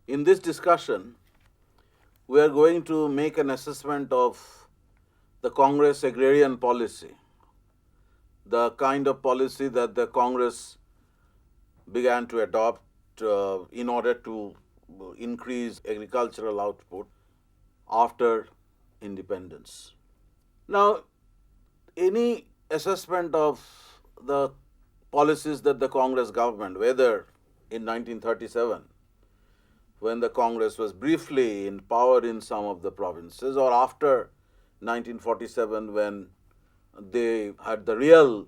In this discussion, we are going to make an assessment of the Congress agrarian policy, the kind of policy that the Congress began to adopt in order to increase agricultural output after independence. Now, any assessment of the policies that the Congress government, whether in 1937, when the Congress was briefly in power in some of the provinces, or after 1947, when they had the real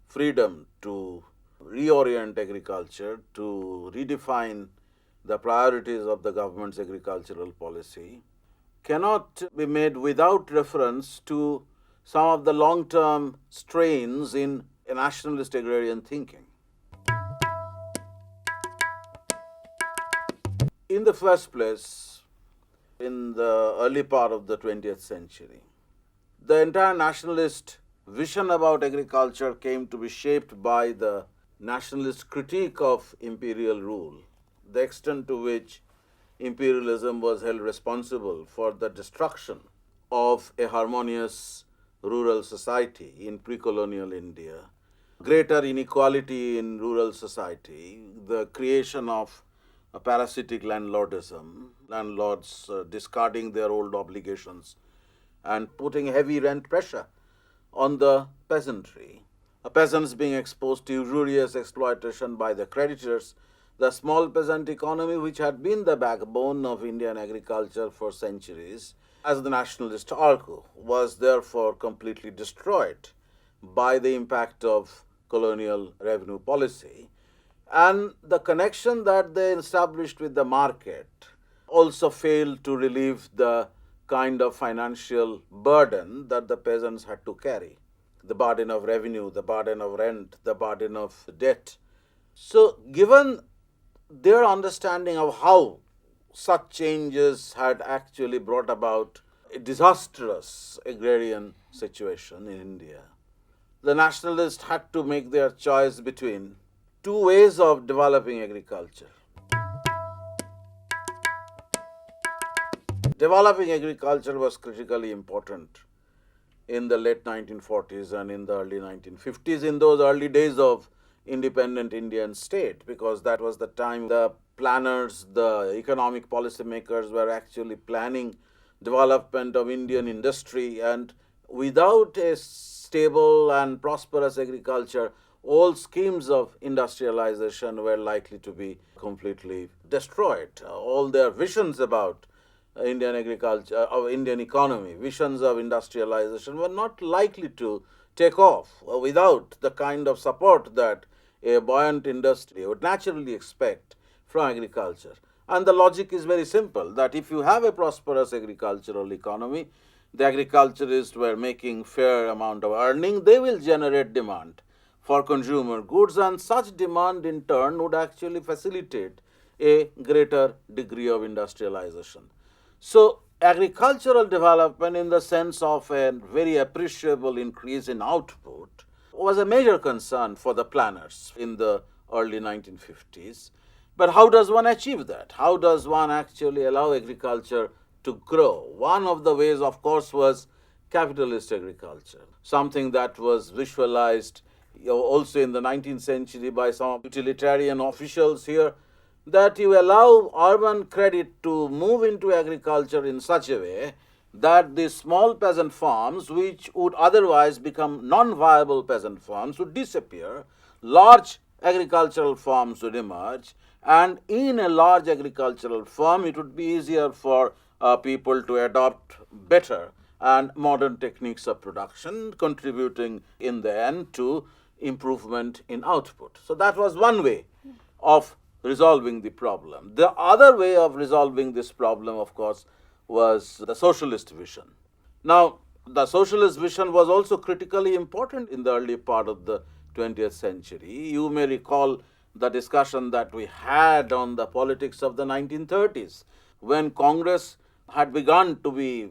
freedom to reorient agriculture, to redefine the priorities of the government's agricultural policy, cannot be made without reference to some of the long-term strains in nationalist agrarian thinking. In the first place, in the early part of the 20th century, the entire nationalist vision about agriculture came to be shaped by the nationalist critique of imperial rule, the extent to which imperialism was held responsible for the destruction of a harmonious rural society in pre-colonial India, greater inequality in rural society, the creation of a parasitic landlordism, landlords discarding their old obligations and putting heavy rent pressure on the peasantry, peasants being exposed to usurious exploitation by the creditors. The small peasant economy, which had been the backbone of Indian agriculture for centuries, as the nationalists argue, was therefore completely destroyed by the impact of colonial revenue policy. And the connection that they established with the market also failed to relieve the kind of financial burden that the peasants had to carry, the burden of revenue, the burden of rent, the burden of debt. So, given their understanding of how such changes had actually brought about a disastrous agrarian situation in India, the nationalists had to make their choice between two ways of developing agriculture. Developing agriculture was critically important in the late 1940s and in the early 1950s, in those early days of independent Indian state, because that was the time the planners, the economic policymakers were actually planning development of Indian industry, and without a stable and prosperous agriculture, all schemes of industrialization were likely to be completely destroyed. All their visions about Indian agriculture, of Indian economy, visions of industrialization were not likely to take off without the kind of support that a buoyant industry would naturally expect from agriculture. And the logic is very simple, that if you have a prosperous agricultural economy, the agriculturists were making fair amount of earning, they will generate demand for consumer goods, and such demand in turn would actually facilitate a greater degree of industrialization. So, agricultural development, in the sense of a very appreciable increase in output, was a major concern for the planners in the early 1950s. But how does one achieve that? How does one actually allow agriculture to grow? One of the ways, of course, was capitalist agriculture, something that was visualized also in the 19th century by some utilitarian officials here, that you allow urban credit to move into agriculture in such a way that the small peasant farms, which would otherwise become non-viable peasant farms, would disappear, large agricultural farms would emerge, and in a large agricultural farm, it would be easier for people to adopt better and modern techniques of production, contributing in the end to improvement in output. So that was one way of resolving the problem. The other way of resolving this problem, of course, was the socialist vision. Now, the socialist vision was also critically important in the early part of the 20th century. You may recall the discussion that we had on the politics of the 1930s, when Congress had begun to be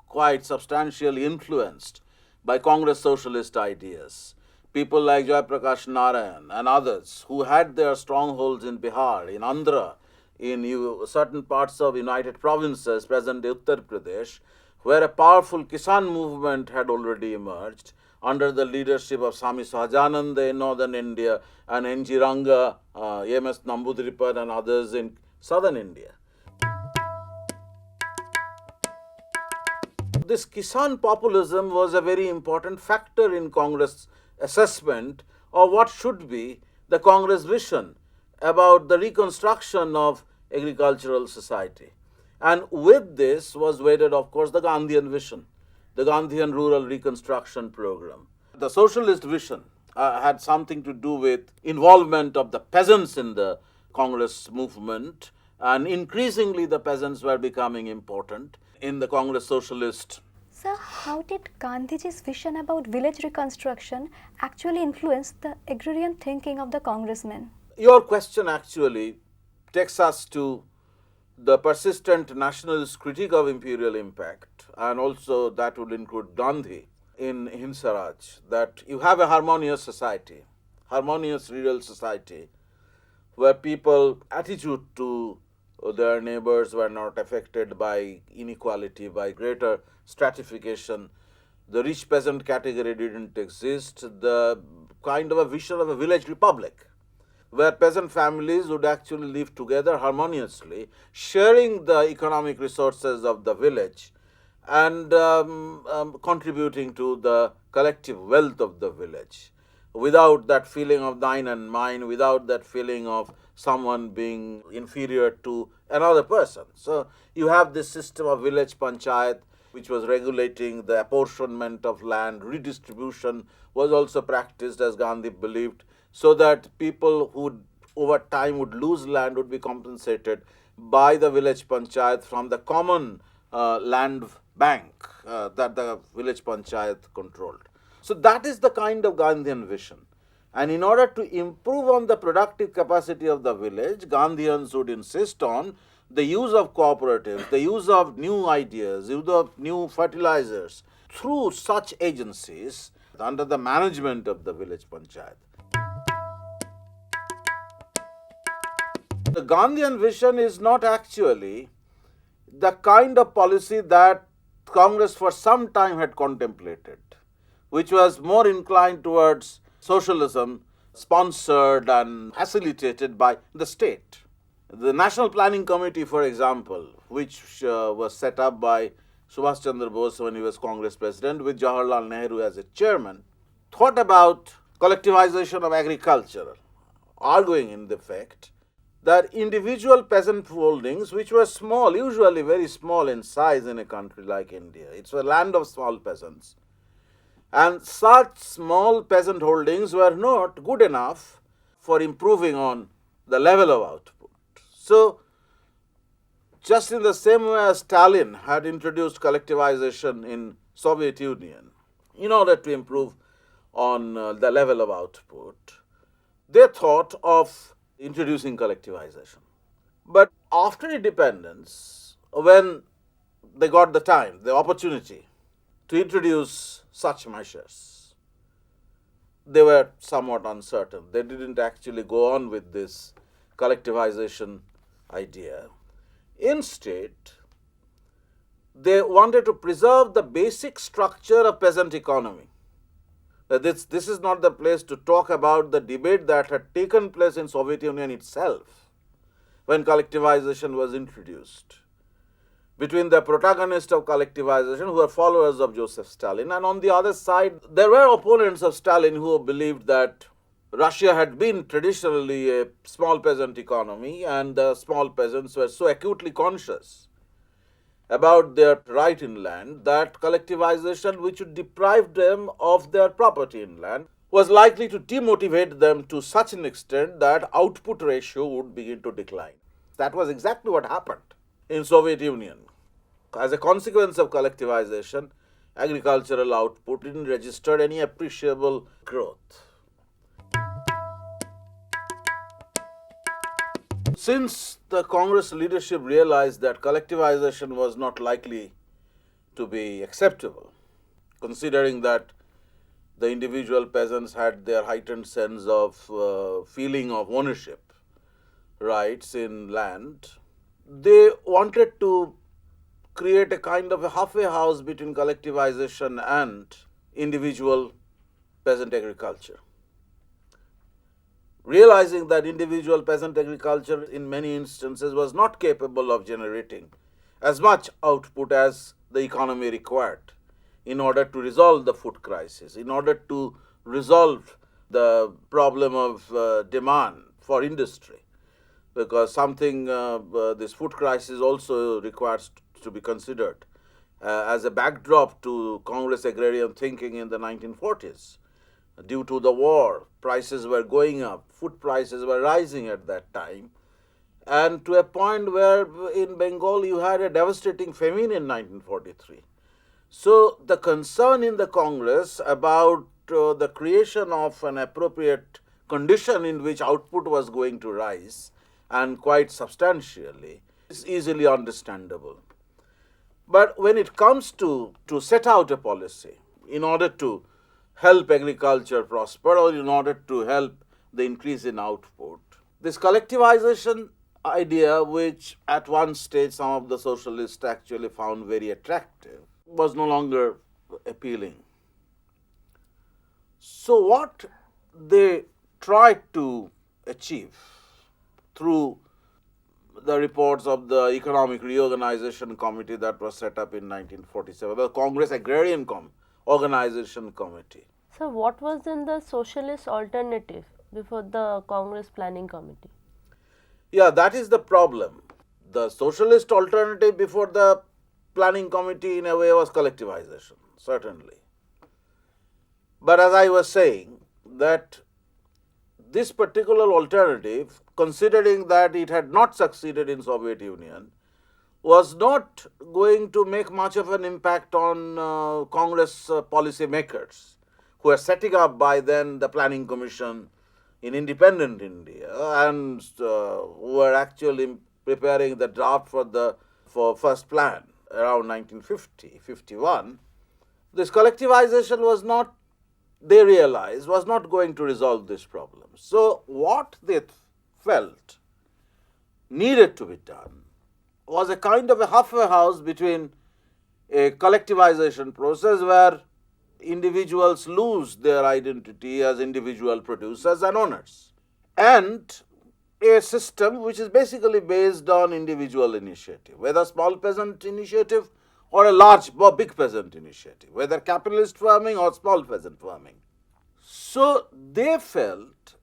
quite substantially influenced by Congress socialist ideas. People like Jayaprakash Narayan and others, who had their strongholds in Bihar, in Andhra, in certain parts of United Provinces, present-day Uttar Pradesh, where a powerful Kisan movement had already emerged under the leadership of Swami Sahajananda in northern India and N.G. Ranga, M.S. Namboodiripad and others in southern India. This Kisan populism was a very important factor in Congress assessment of what should be the Congress vision about the reconstruction of agricultural society. And with this was wedded, of course, the Gandhian vision, the Gandhian rural reconstruction program. The socialist vision had something to do with involvement of the peasants in the Congress movement, and increasingly the peasants were becoming important in the Congress socialist. Sir, how did Gandhiji's vision about village reconstruction actually influence the agrarian thinking of the congressmen? Your question actually takes us to the persistent nationalist critique of imperial impact, and also that would include Gandhi in Himsaraj, that you have a harmonious society, harmonious rural society, where people attitude to their neighbors were not affected by inequality, by greater stratification. The rich peasant category didn't exist. The kind of a vision of a village republic, where peasant families would actually live together harmoniously, sharing the economic resources of the village and contributing to the collective wealth of the village, without that feeling of thine and mine, without that feeling of someone being inferior to another person. So you have this system of village panchayat, which was regulating the apportionment of land. Redistribution was also practiced, as Gandhi believed, so that people who over time would lose land would be compensated by the village panchayat from the common land bank that the village panchayat controlled. So that is the kind of Gandhian vision. And in order to improve on the productive capacity of the village, Gandhians would insist on the use of cooperatives, the use of new ideas, use of new fertilizers through such agencies under the management of the village panchayat. The Gandhian vision is not actually the kind of policy that Congress for some time had contemplated, which was more inclined towards socialism, sponsored and facilitated by the state. The National Planning Committee, for example, which was set up by Subhash Chandra Bose when he was Congress president, with Jawaharlal Nehru as a chairman, thought about collectivization of agriculture, arguing in effect that individual peasant holdings, which were small, usually very small in size in a country like India, it's a land of small peasants, and such small peasant holdings were not good enough for improving on the level of output. So, just in the same way as Stalin had introduced collectivization in Soviet Union in order to improve on the level of output, they thought of introducing collectivization. But after independence, when they got the time, the opportunity to introduce such measures, they were somewhat uncertain. They didn't actually go on with this collectivization idea. Instead, they wanted to preserve the basic structure of peasant economy. This is not the place to talk about the debate that had taken place in Soviet Union itself when collectivization was introduced, between the protagonists of collectivization, who were followers of Joseph Stalin, and on the other side, there were opponents of Stalin who believed that Russia had been traditionally a small peasant economy, and the small peasants were so acutely conscious about their right in land that collectivization, which would deprive them of their property in land, was likely to demotivate them to such an extent that output ratio would begin to decline. That was exactly what happened in Soviet Union. As a consequence of collectivization, agricultural output didn't register any appreciable growth. Since the Congress leadership realized that collectivization was not likely to be acceptable, considering that the individual peasants had their heightened sense of feeling of ownership rights in land. They wanted to create a kind of a halfway house between collectivization and individual peasant agriculture. Realizing that individual peasant agriculture in many instances was not capable of generating as much output as the economy required in order to resolve the food crisis, in order to resolve the problem of demand for industry, because this food crisis also requires to be considered as a backdrop to Congress agrarian thinking in the 1940s. Due to the war, prices were going up, food prices were rising at that time, and to a point where in Bengal you had a devastating famine in 1943. So the concern in the Congress about the creation of an appropriate condition in which output was going to rise, and quite substantially, is easily understandable. But when it comes to set out a policy in order to help agriculture prosper or in order to help the increase in output, this collectivization idea, which at one stage some of the socialists actually found very attractive, was no longer appealing. So, what they tried to achieve through the reports of the Economic Reorganization Committee that was set up in 1947, the Congress Agrarian Organization Committee. So, what was then the socialist alternative before the Congress Planning Committee? Yeah, that is the problem. The socialist alternative before the planning committee in a way was collectivization, certainly. But as I was saying, that this particular alternative, considering that it had not succeeded in Soviet Union, was not going to make much of an impact on Congress policy makers who were setting up by then the planning commission in independent India and who were actually preparing the draft for first plan around 1950-51. This collectivization was not, they realized, was not going to resolve this problem. So what they felt needed to be done was a kind of a halfway house between a collectivization process where individuals lose their identity as individual producers and owners, and a system which is basically based on individual initiative, whether small peasant initiative or a large or big peasant initiative, whether capitalist farming or small peasant farming. So they felt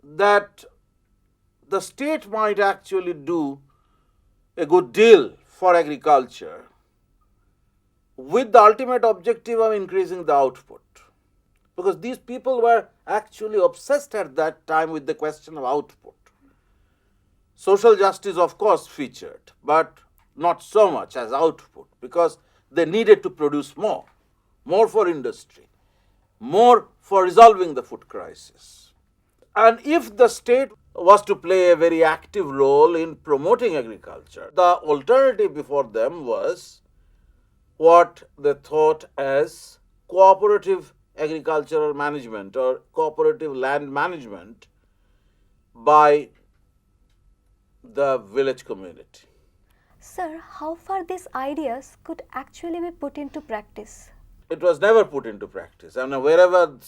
that the state might actually do a good deal for agriculture with the ultimate objective of increasing the output. Because these people were actually obsessed at that time with the question of output. Social justice, of course, featured, but not so much as output, because they needed to produce more for industry, more for resolving the food crisis. And if the state was to play a very active role in promoting agriculture, the alternative before them was what they thought as cooperative agricultural management or cooperative land management by the village community. Sir, how far these ideas could actually be put into practice? It was never put into practice. I mean, wherever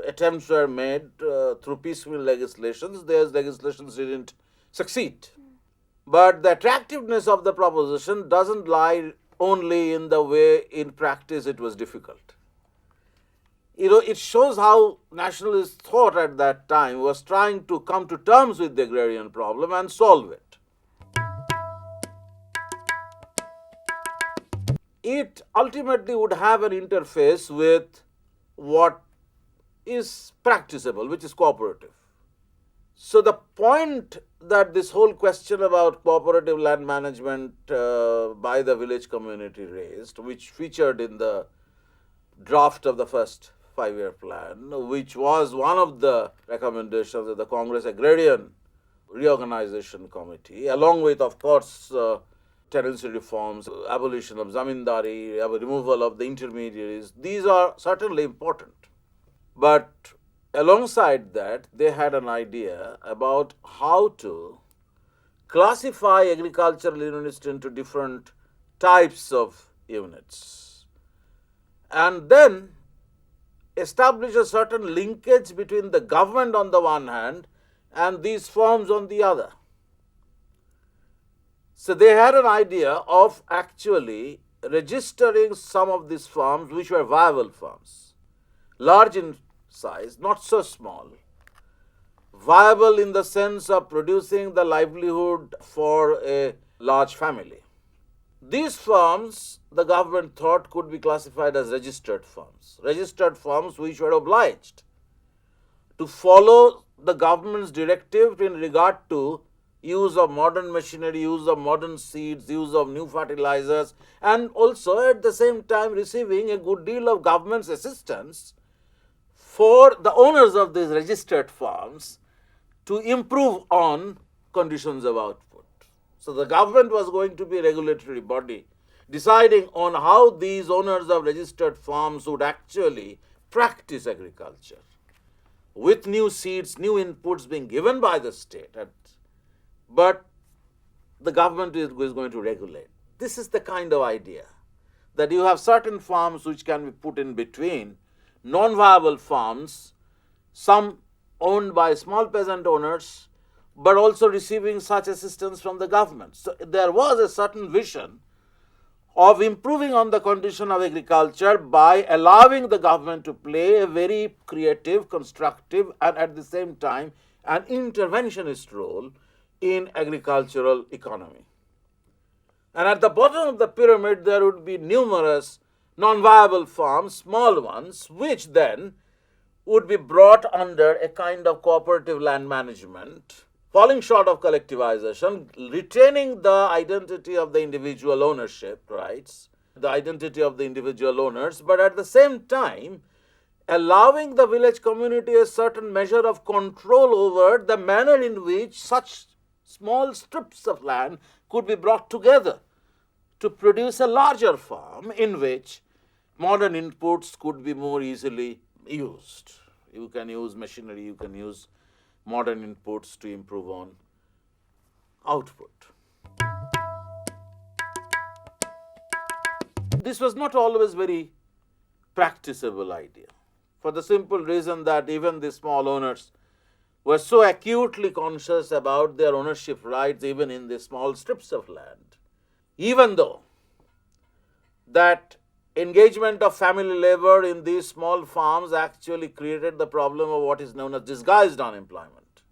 attempts were made through piecemeal legislations, those legislations didn't succeed. But the attractiveness of the proposition doesn't lie only in the way in practice it was difficult. It shows how nationalist thought at that time was trying to come to terms with the agrarian problem and solve it. It ultimately would have an interface with what is practicable, which is cooperative. So the point that this whole question about cooperative land management by the village community raised, which featured in the draft of the first 5-year plan, which was one of the recommendations of the Congress Agrarian Reorganization Committee, along with, of course, tenancy reforms, abolition of zamindari, removal of the intermediaries. These are certainly important. But Alongside that, they had an idea about how to classify agricultural units into different types of units, and then establish a certain linkage between the government on the one hand and these firms on the other. So they had an idea of actually registering some of these firms which were viable firms, large in size, not so small, viable in the sense of producing the livelihood for a large family. These firms, the government thought, could be classified as registered firms which were obliged to follow the government's directive in regard to use of modern machinery, use of modern seeds, use of new fertilizers, and also at the same time receiving a good deal of government's assistance for the owners of these registered farms to improve on conditions of output. So the government was going to be a regulatory body deciding on how these owners of registered farms would actually practice agriculture with new seeds, new inputs being given by the state, but the government is going to regulate. This is the kind of idea that you have certain farms which can be put in between non-viable farms, some owned by small peasant owners, but also receiving such assistance from the government. So there was a certain vision of improving on the condition of agriculture by allowing the government to play a very creative, constructive, and at the same time an interventionist role in agricultural economy. And at the bottom of the pyramid there would be numerous non-viable farms, small ones, which then would be brought under a kind of cooperative land management, falling short of collectivization, retaining the identity of the individual ownership rights, the identity of the individual owners, but at the same time allowing the village community a certain measure of control over the manner in which such small strips of land could be brought together to produce a larger farm in which modern inputs could be more easily used. You can use machinery, you can use modern inputs to improve on output. This was not always very practicable idea, for the simple reason that even the small owners were so acutely conscious about their ownership rights even in the small strips of land, even though that engagement of family labor in these small farms actually created the problem of what is known as disguised unemployment.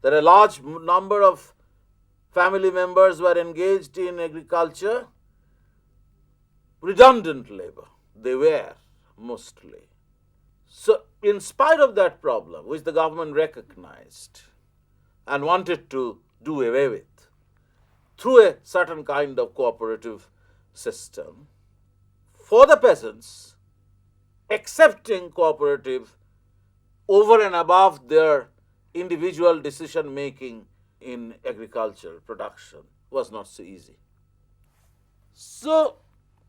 There are a large number of family members were engaged in agriculture, redundant labor, they were mostly. So in spite of that problem, which the government recognized and wanted to do away with through a certain kind of cooperative system, for the peasants, accepting cooperative over and above their individual decision making in agriculture production was not so easy. So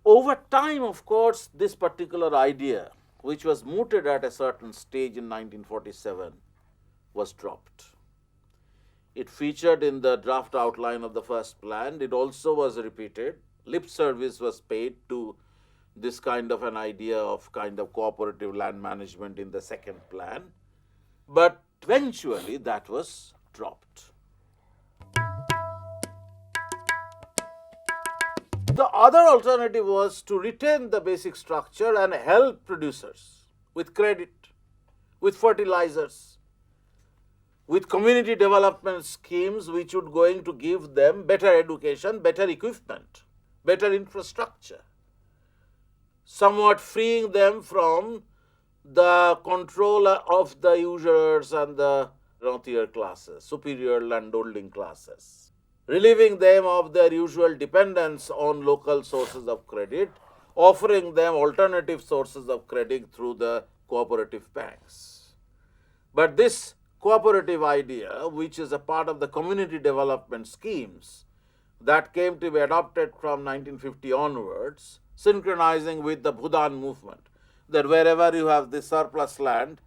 over time, of course, this particular idea, which was mooted at a certain stage in 1947, was dropped. It featured in the draft outline of the first plan. It also was repeated. Lip service was paid to this kind of an idea of kind of cooperative land management in the second plan. But eventually that was dropped. The other alternative was to retain the basic structure and help producers with credit, with fertilizers, with community development schemes which would going to give them better education, better equipment, better infrastructure, somewhat freeing them from the control of the usurers and the rentier classes, superior landholding classes, relieving them of their usual dependence on local sources of credit, offering them alternative sources of credit through the cooperative banks. But this cooperative idea, which is a part of the community development schemes that came to be adopted from 1950 onwards, synchronizing with the Bhudan movement, that wherever you have the surplus land,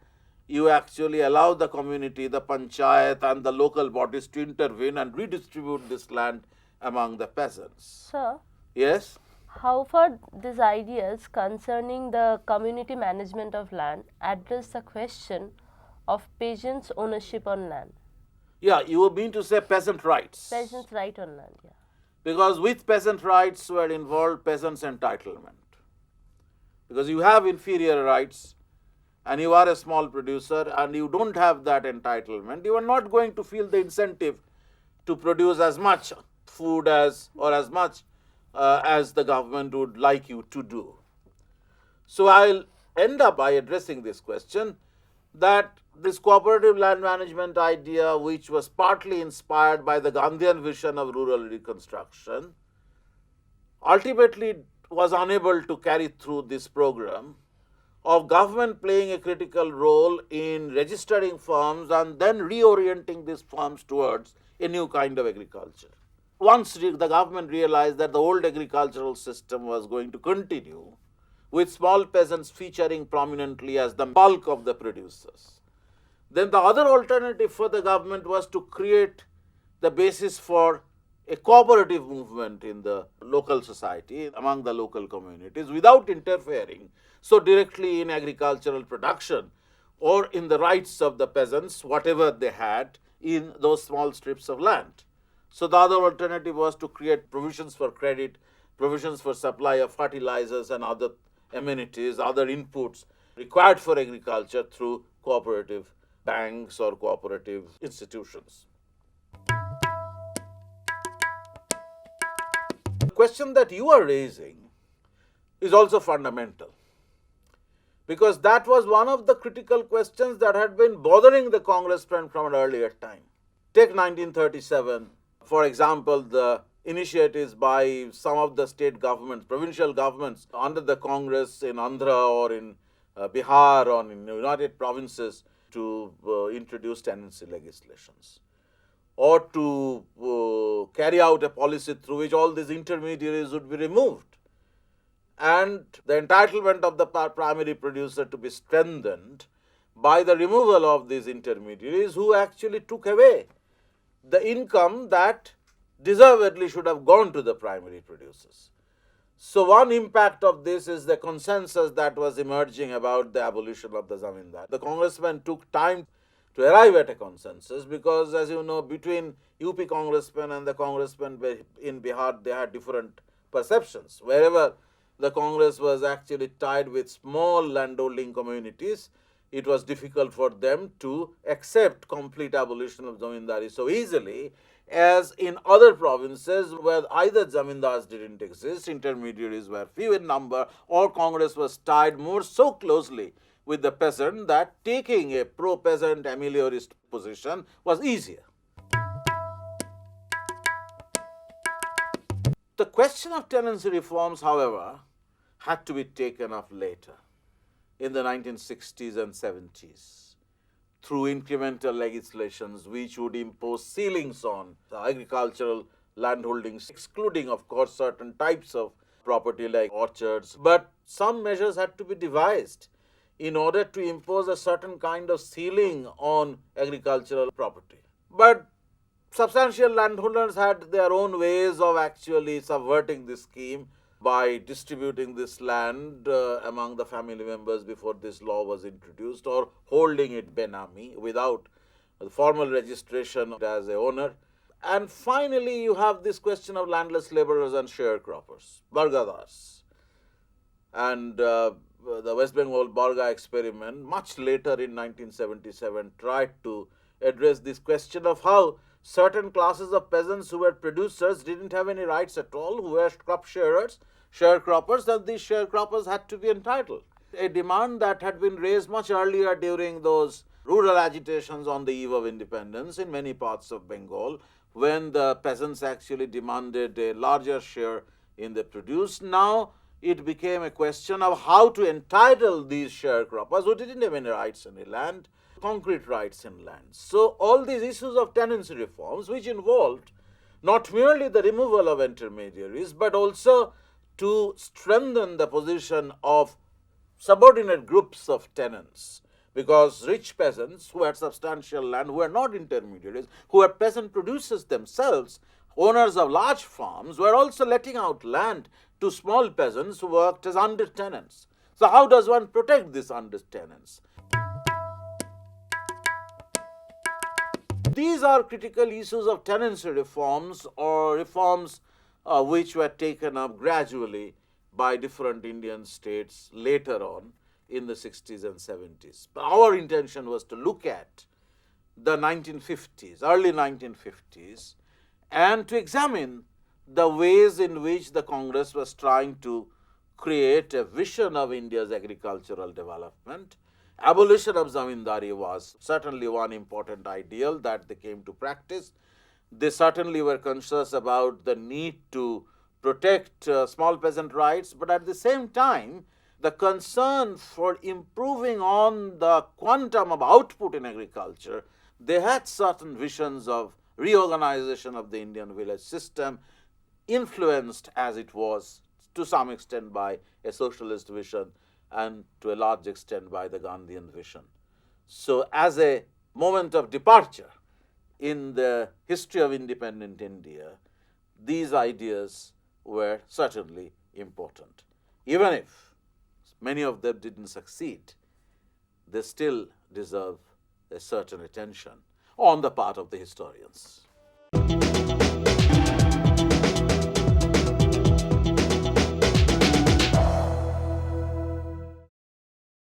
you actually allow the community, the panchayat and the local bodies to intervene and redistribute this land among the peasants. Sir, Yes? how far these ideas concerning the community management of land address the question of peasants' ownership on land? Yeah, you mean to say peasant rights. Peasants' right on land, yeah. Because with peasant rights were involved peasants' entitlement. Because you have inferior rights and you are a small producer and you don't have that entitlement, you are not going to feel the incentive to produce as much food as or as much as the government would like you to do. So I'll end up by addressing this question that this cooperative land management idea, which was partly inspired by the Gandhian vision of rural reconstruction, ultimately was unable to carry through this program of government playing a critical role in registering farms and then reorienting these farms towards a new kind of agriculture. Once the government realized that the old agricultural system was going to continue, with small peasants featuring prominently as the bulk of the producers, then the other alternative for the government was to create the basis for a cooperative movement in the local society, among the local communities, without interfering so directly in agricultural production or in the rights of the peasants, whatever they had in those small strips of land. So the other alternative was to create provisions for credit, provisions for supply of fertilizers and other amenities, other inputs required for agriculture through cooperative banks or cooperative institutions. The question that you are raising is also fundamental, because that was one of the critical questions that had been bothering the congressmen from an earlier time. Take 1937, for example, the initiatives by some of the state governments, provincial governments under the Congress in Andhra or in Bihar or in United Provinces to introduce tenancy legislations, or to carry out a policy through which all these intermediaries would be removed and the entitlement of the primary producer to be strengthened by the removal of these intermediaries who actually took away the income that deservedly should have gone to the primary producers. So one impact of this is the consensus that was emerging about the abolition of the zamindar. The congressmen took time to arrive at a consensus because, as you know, between UP congressmen and the congressmen in Bihar, they had different perceptions. Wherever the Congress was actually tied with small landholding communities, it was difficult for them to accept complete abolition of zamindari so easily as in other provinces where either zamindars didn't exist, intermediaries were few in number, or Congress was tied more so closely with the peasant that taking a pro-peasant ameliorist position was easier. The question of tenancy reforms, however, had to be taken up later, in the 1960s and 70s, through incremental legislations which would impose ceilings on the agricultural landholdings, excluding, of course, certain types of property like orchards. But some measures had to be devised in order to impose a certain kind of ceiling on agricultural property. But substantial landowners had their own ways of actually subverting this scheme by distributing this land among the family members before this law was introduced, or holding it benami without formal registration as a owner. And finally, you have this question of landless laborers and sharecroppers, bargadars. And the West Bengal Barga experiment, much later in 1977, tried to address this question of how certain classes of peasants who were producers didn't have any rights at all, who were crop sharers, sharecroppers, that these sharecroppers had to be entitled. A demand that had been raised much earlier during those rural agitations on the eve of independence in many parts of Bengal, when the peasants actually demanded a larger share in the produce. Now it became a question of how to entitle these sharecroppers who didn't have any rights in the land, concrete rights in land. So all these issues of tenancy reforms, which involved not merely the removal of intermediaries, but also to strengthen the position of subordinate groups of tenants because rich peasants who had substantial land, who were not intermediaries, who were peasant producers themselves, owners of large farms, were also letting out land to small peasants who worked as under tenants. So how does one protect these under tenants? These are critical issues of tenancy reforms, or reforms which were taken up gradually by different Indian states later on in the 60s and 70s. But our intention was to look at the 1950s, early 1950s, and to examine the ways in which the Congress was trying to create a vision of India's agricultural development. Abolition of zamindari was certainly one important ideal that they came to practice. They certainly were conscious about the need to protect small peasant rights, but at the same time, the concern for improving on the quantum of output in agriculture, they had certain visions of reorganization of the Indian village system, influenced as it was to some extent by a socialist vision and to a large extent by the Gandhian vision. So as a moment of departure in the history of independent India, these ideas were certainly important. Even if many of them didn't succeed, they still deserve a certain attention on the part of the historians.